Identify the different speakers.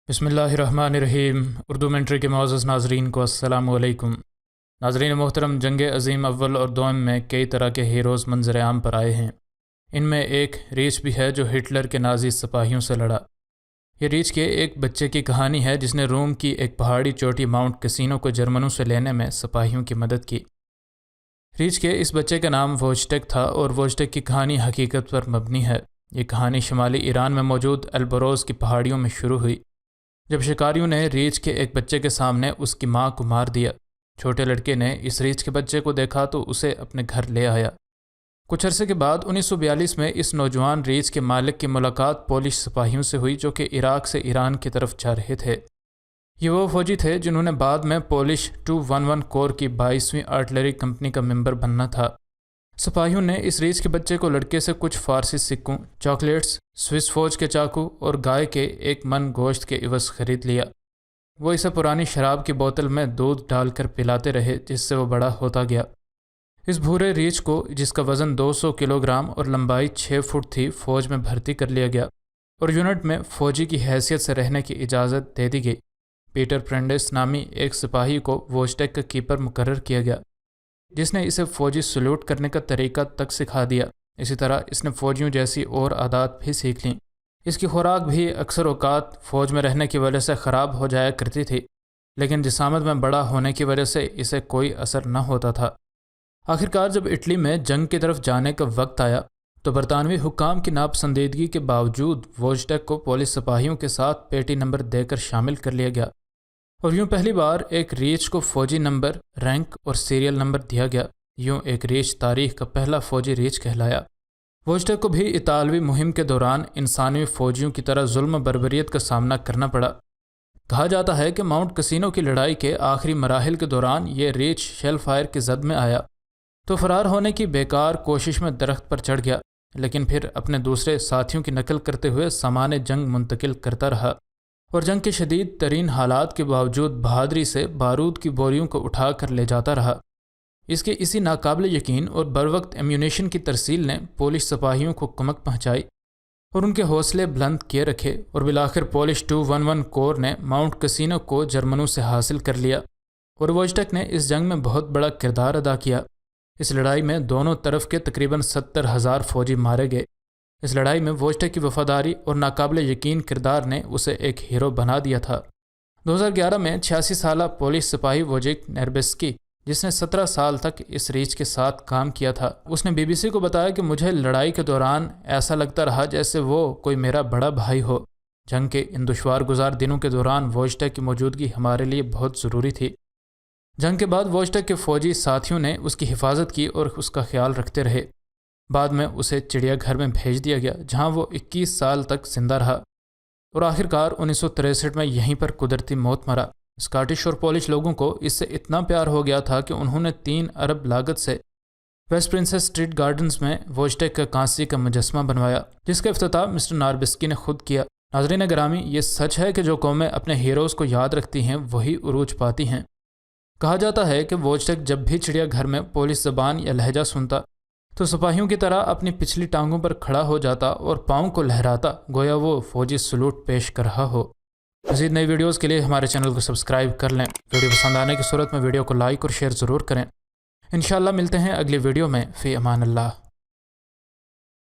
Speaker 1: बिस्मिल्लाहिर्रहमानिर्रहीम। उर्दूमेंट्री के मुअज़्ज़ज़ नाज़रीन को अस्सलामु अलैकुम। नाज़रीन मोहतरम, जंग अज़ीम अव्वल और दोम में कई तरह के हीरोज़ मंज़र आम पर आए हैं। इनमें एक रीच भी है जो हिटलर के नाज़ी सिपाहियों से लड़ा। ये रीच के एक बच्चे की कहानी है जिसने रोम की एक पहाड़ी चोटी माउंट कैसिनो को जर्मनों से लेने में सिपाहियों की मदद की। रीच के इस बच्चे का नाम वोजटेक था और वोजटेक की कहानी हकीकत पर मबनी है। ये कहानी शुमाली ईरान में मौजूद एल्बरोज़ की पहाड़ियों में शुरू हुई, जब शिकारियों ने रीछ के एक बच्चे के सामने उसकी मां को मार दिया। छोटे लड़के ने इस रीछ के बच्चे को देखा तो उसे अपने घर ले आया। कुछ अरसे के बाद 1942 में इस नौजवान रीछ के मालिक की मुलाकात पोलिश सिपाहियों से हुई जो कि इराक से ईरान की तरफ जा रहे थे। ये वो फौजी थे जिन्होंने बाद में पोलिश 211 कोर की 22वीं आर्टिलरी कंपनी का मेंबर बनना था। सिपाहियों ने इस रीछ के बच्चे को लड़के से कुछ फारसी सिक्कों, चॉकलेट्स, स्विस फौज के चाकू और गाय के एक मन गोश्त के इवज़ खरीद लिया। वो इसे पुरानी शराब की बोतल में दूध डालकर पिलाते रहे जिससे वो बड़ा होता गया। इस भूरे रीछ को, जिसका वज़न 200 किलोग्राम और लंबाई 6 फुट थी, फ़ौज में भर्ती कर लिया गया और यूनिट में फ़ौजी की हैसियत से रहने की इजाज़त दे दी गई। पीटर प्रेंडिस नामी एक सिपाही को वोजटेक का कीपर मुकर्रर किया गया, जिसने इसे फ़ौजी सल्यूट करने का तरीका तक सिखा दिया। इसी तरह इसने फ़ौजियों जैसी और आदत भी सीख लीं। इसकी खुराक भी अक्सर औकात फ़ौज में रहने की वजह से ख़राब हो जाया करती थी, लेकिन जिसामत में बड़ा होने की वजह से इसे कोई असर न होता था। आखिरकार जब इटली में जंग की तरफ जाने का वक्त आया तो बरतानवी हुक्काम की नापसंदीदगी के बावजूद वोजटेक को पुलिस सिपाहियों के साथ पेटी नंबर देकर शामिल कर लिया गया और यूँ पहली बार एक रीच को फ़ौजी नंबर, रैंक और सीरियल नंबर दिया गया। यूँ एक रीच तारीख का पहला फ़ौजी रीच कहलाया। वोजटेक को भी इतालवी मुहिम के दौरान इंसानी फ़ौजियों की तरह जुल्म बर्बरियत का सामना करना पड़ा। कहा जाता है कि माउंट कैसिनो की लड़ाई के आखिरी मराहिल के दौरान ये रीच शेल फायर की जद में आया तो फ़रार होने की बेकार कोशिश में दरख्त पर चढ़ गया, लेकिन फिर अपने दूसरे साथियों की नकल करते हुए सामान जंग मुंतकिल करता रहा और जंग के शदीद तरीन हालात के बावजूद बहादुरी से बारूद की बोरियों को उठा कर ले जाता रहा। इसके इसी नाकाबिल यकीन और बरवक्त एम्यूनेशन की तरसील ने पोलिश सिपाहियों को कुमक पहुँचाई और उनके हौसले बुलंद किए रखे और बिलाखिर पोलिश 211 कोर ने माउंट कैसिनो को जर्मनों से हासिल कर लिया और वोजटेक ने इस जंग में बहुत बड़ा किरदार अदा किया। इस लड़ाई में दोनों तरफ के तकरीबन 70,000 फौजी मारे गए। इस लड़ाई में वोजटेक की वफादारी और नाकाबिल यकीन किरदार ने उसे एक हीरो बना दिया था। 2011 में 86 साला पोलिश सिपाही वोजिक नेर्बेस्की, जिसने 17 साल तक इस रीच के साथ काम किया था, उसने BBC को बताया कि मुझे लड़ाई के दौरान ऐसा लगता रहा जैसे वो कोई मेरा बड़ा भाई हो। जंग के इन दुश्वार गुजार दिनों के दौरान वोजटेक की मौजूदगी हमारे लिए बहुत ज़रूरी थी। जंग के बाद वोजटेक के फ़ौजी साथियों ने उसकी हिफाजत की और उसका ख्याल रखते रहे। बाद में उसे चिड़ियाघर में भेज दिया गया जहां वो 21 साल तक जिंदा रहा और आखिरकार 1963 में यहीं पर कुदरती मौत मरा। स्कॉटिश और पोलिश लोगों को इससे इतना प्यार हो गया था कि उन्होंने 3 अरब लागत से वेस्ट प्रिंसेस स्ट्रीट गार्डन्स में वोजटेक का कांसी का मुजस्मा बनवाया, जिसका इफ्तिताह मिस्टर नार्बेस्की ने खुद किया। नाज़रीन गिरामी, ये सच है कि जो कौमें अपने हीरोज़ को याद रखती हैं वही उरूज पाती हैं। कहा जाता है कि वोजटेक जब भी चिड़ियाघर में पोलिश ज़बान या लहजा सुनता तो सिपाहियों की तरह अपनी पिछली टांगों पर खड़ा हो जाता और पाँव को लहराता, गोया वो फौजी सलूट पेश कर रहा हो। मज़ीद नई वीडियोज़ के लिए हमारे चैनल को सब्सक्राइब कर लें। वीडियो पसंद आने की सूरत में वीडियो को लाइक और शेयर ज़रूर करें। इंशाअल्लाह मिलते हैं अगली वीडियो में। फ़ी अमान अल्लाह।